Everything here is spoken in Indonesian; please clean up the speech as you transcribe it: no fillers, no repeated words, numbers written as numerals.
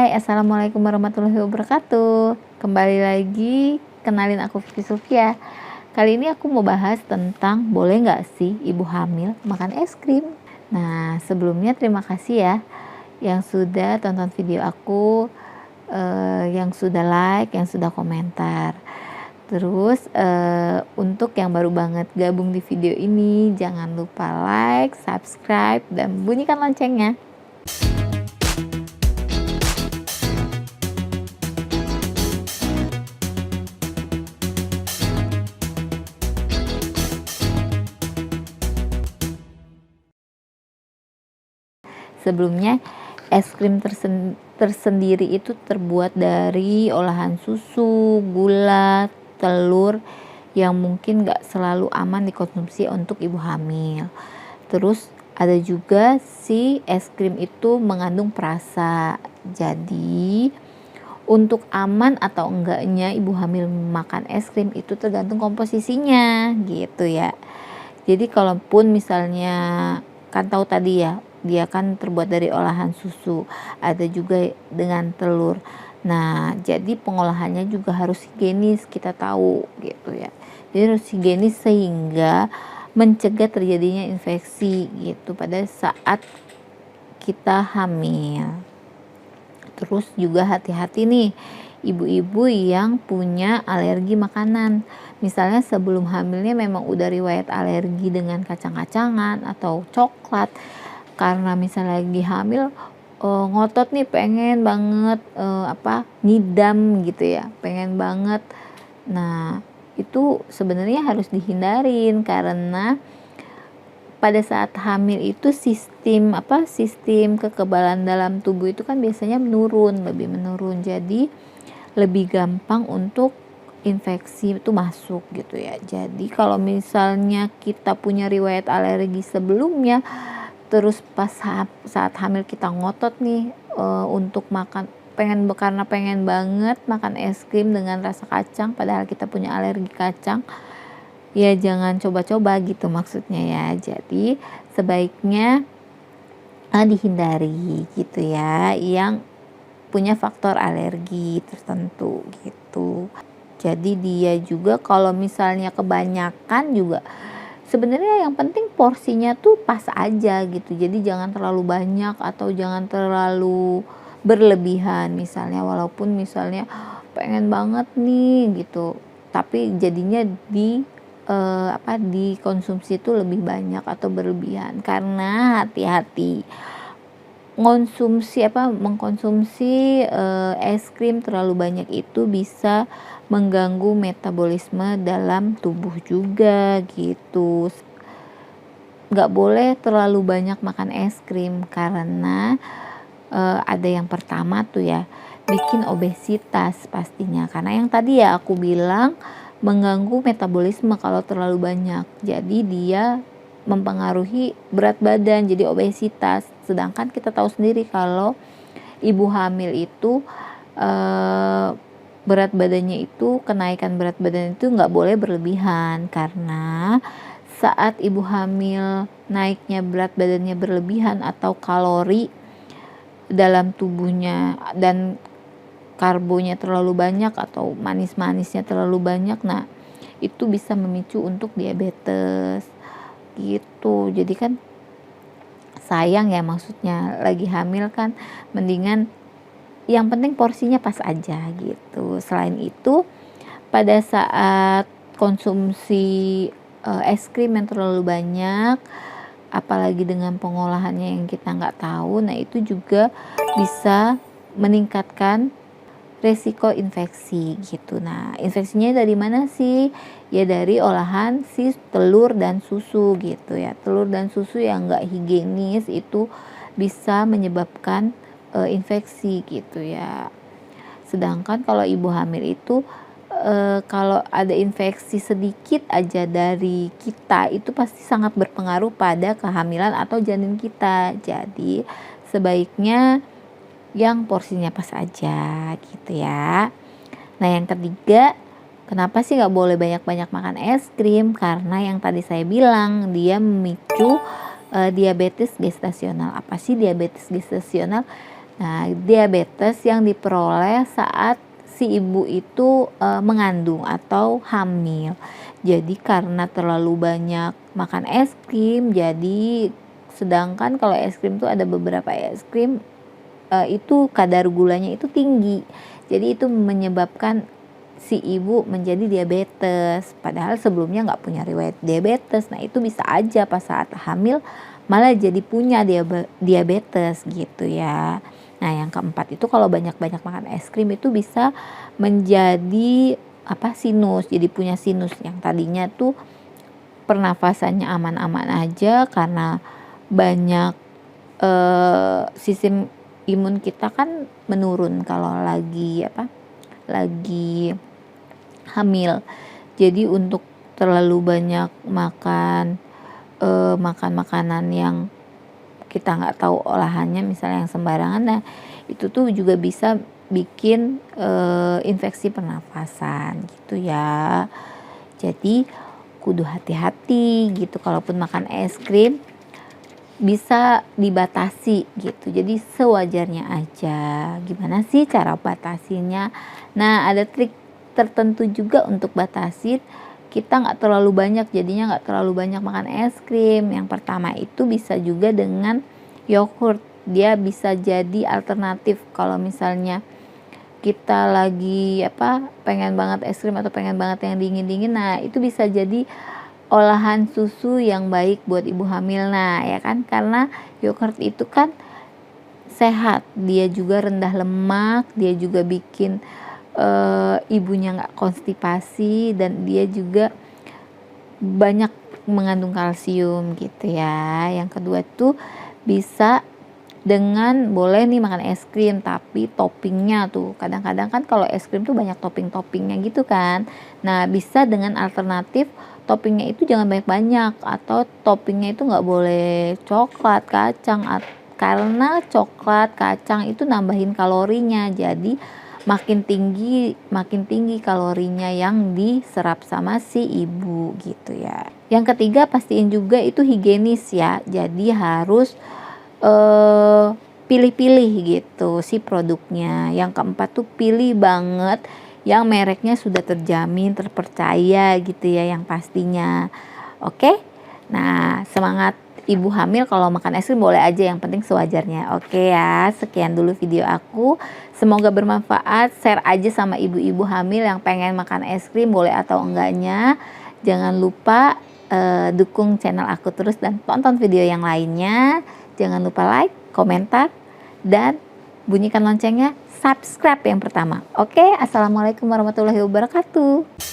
Hai, assalamualaikum warahmatullahi wabarakatuh. Kembali lagi, kenalin aku Vicky Sofia. Kali ini aku mau bahas tentang boleh nggak sih ibu hamil makan es krim. Nah, sebelumnya terima kasih ya yang sudah tonton video aku, yang sudah like, yang sudah komentar. Terus untuk yang baru banget gabung di video ini, jangan lupa like, subscribe, dan bunyikan loncengnya. Sebelumnya, es krim tersendiri itu terbuat dari olahan susu, gula, telur yang mungkin gak selalu aman dikonsumsi untuk ibu hamil. Terus ada juga si es krim itu mengandung perasa. Jadi untuk aman atau enggaknya ibu hamil makan es krim itu tergantung komposisinya gitu ya. Jadi kalaupun misalnya, kan tahu tadi ya, dia kan terbuat dari olahan susu, ada juga dengan telur. Nah, jadi pengolahannya juga harus higienis, kita tahu gitu ya. Jadi harus higienis sehingga mencegah terjadinya infeksi gitu pada saat kita hamil. Terus juga hati-hati nih ibu-ibu yang punya alergi makanan. Misalnya sebelum hamilnya memang udah riwayat alergi dengan kacang-kacangan atau coklat. Karena misalnya lagi hamil ngotot nih pengen banget ngidam gitu ya, pengen banget. Nah, itu sebenarnya harus dihindarin karena pada saat hamil itu sistem kekebalan dalam tubuh itu kan biasanya lebih menurun. Jadi lebih gampang untuk infeksi itu masuk gitu ya. Jadi kalau misalnya kita punya riwayat alergi sebelumnya, terus pas saat hamil kita ngotot nih untuk makan, karena pengen banget makan es krim dengan rasa kacang padahal kita punya alergi kacang, ya jangan coba-coba gitu maksudnya ya. Jadi sebaiknya dihindari gitu ya yang punya faktor alergi tertentu gitu. Jadi dia juga kalau misalnya kebanyakan juga sebenarnya yang penting porsinya tuh pas aja gitu. Jadi jangan terlalu banyak atau jangan terlalu berlebihan misalnya, walaupun misalnya pengen banget nih gitu, tapi jadinya dikonsumsi itu lebih banyak atau berlebihan. Karena hati-hati mengkonsumsi es krim terlalu banyak itu bisa mengganggu metabolisme dalam tubuh juga gitu. Nggak boleh terlalu banyak makan es krim karena ada yang pertama tuh ya, bikin obesitas pastinya. Karena yang tadi ya aku bilang mengganggu metabolisme kalau terlalu banyak. Jadi dia mempengaruhi berat badan, jadi obesitas. Sedangkan kita tahu sendiri kalau ibu hamil itu kenaikan berat badan itu nggak boleh berlebihan, karena saat ibu hamil naiknya berat badannya berlebihan atau kalori dalam tubuhnya dan karbonya terlalu banyak atau manis-manisnya terlalu banyak, nah itu bisa memicu untuk diabetes gitu. Jadi kan sayang ya, maksudnya lagi hamil kan mendingan yang penting porsinya pas aja gitu. Selain itu pada saat konsumsi es krim yang terlalu banyak, apalagi dengan pengolahannya yang kita nggak tahu, nah itu juga bisa meningkatkan resiko infeksi gitu. Nah, infeksinya dari mana sih? Ya dari olahan si telur dan susu gitu ya. Telur dan susu yang nggak higienis itu bisa menyebabkan infeksi gitu ya. Sedangkan kalau ibu hamil itu kalau ada infeksi sedikit aja dari kita itu pasti sangat berpengaruh pada kehamilan atau janin kita. Jadi sebaiknya yang porsinya pas aja gitu ya. Nah yang ketiga, kenapa sih nggak boleh banyak-banyak makan es krim? Karena yang tadi saya bilang dia memicu diabetes gestasional. Apa sih diabetes gestasional? Nah, diabetes yang diperoleh saat si ibu itu mengandung atau hamil. Jadi karena terlalu banyak makan es krim, jadi sedangkan kalau es krim tuh ada beberapa es krim itu kadar gulanya itu tinggi. Jadi itu menyebabkan si ibu menjadi diabetes. Padahal sebelumnya nggak punya riwayat diabetes. Nah itu bisa aja pas saat hamil malah jadi punya diabetes gitu ya. Nah yang keempat itu kalau banyak-banyak makan es krim itu bisa menjadi sinus. Jadi punya sinus yang tadinya tuh pernafasannya aman-aman aja karena banyak sistem imun kita kan menurun kalau lagi hamil. Jadi untuk terlalu banyak makan makanan yang kita nggak tahu olahannya, misalnya yang sembarangan, nah itu tuh juga bisa bikin infeksi pernafasan gitu ya. Jadi kudu hati-hati gitu, kalaupun makan es krim bisa dibatasi gitu, jadi sewajarnya aja. Gimana sih cara batasinya? Nah ada trik tertentu juga untuk batasin kita nggak terlalu banyak, jadinya nggak terlalu banyak makan es krim. Yang pertama itu bisa juga dengan yogurt, dia bisa jadi alternatif kalau misalnya kita lagi pengen banget es krim atau pengen banget yang dingin-dingin. Nah itu bisa jadi olahan susu yang baik buat ibu hamil. Nah ya kan, karena yogurt itu kan sehat, dia juga rendah lemak, dia juga bikin ibunya nggak konstipasi, dan dia juga banyak mengandung kalsium gitu ya. Yang kedua tuh bisa dengan boleh nih makan es krim, tapi toppingnya tuh kadang-kadang kan kalau es krim tuh banyak topping-toppingnya gitu kan. Nah bisa dengan alternatif toppingnya itu jangan banyak-banyak, atau toppingnya itu nggak boleh coklat, kacang, karena coklat, kacang itu nambahin kalorinya, jadi makin tinggi kalorinya yang diserap sama si ibu gitu ya. Yang ketiga pastiin juga itu higienis ya, jadi harus pilih-pilih gitu si produknya. Yang keempat tuh pilih banget yang mereknya sudah terjamin, terpercaya gitu ya, yang pastinya. Oke? Nah, semangat ibu hamil, kalau makan es krim boleh aja, yang penting sewajarnya. Oke ya, sekian dulu video aku. Semoga bermanfaat. Share aja sama ibu-ibu hamil yang pengen makan es krim boleh atau enggaknya. Jangan lupa dukung channel aku terus dan tonton video yang lainnya. Jangan lupa like, komentar, dan bunyikan loncengnya, subscribe yang pertama. Oke, assalamualaikum warahmatullahi wabarakatuh.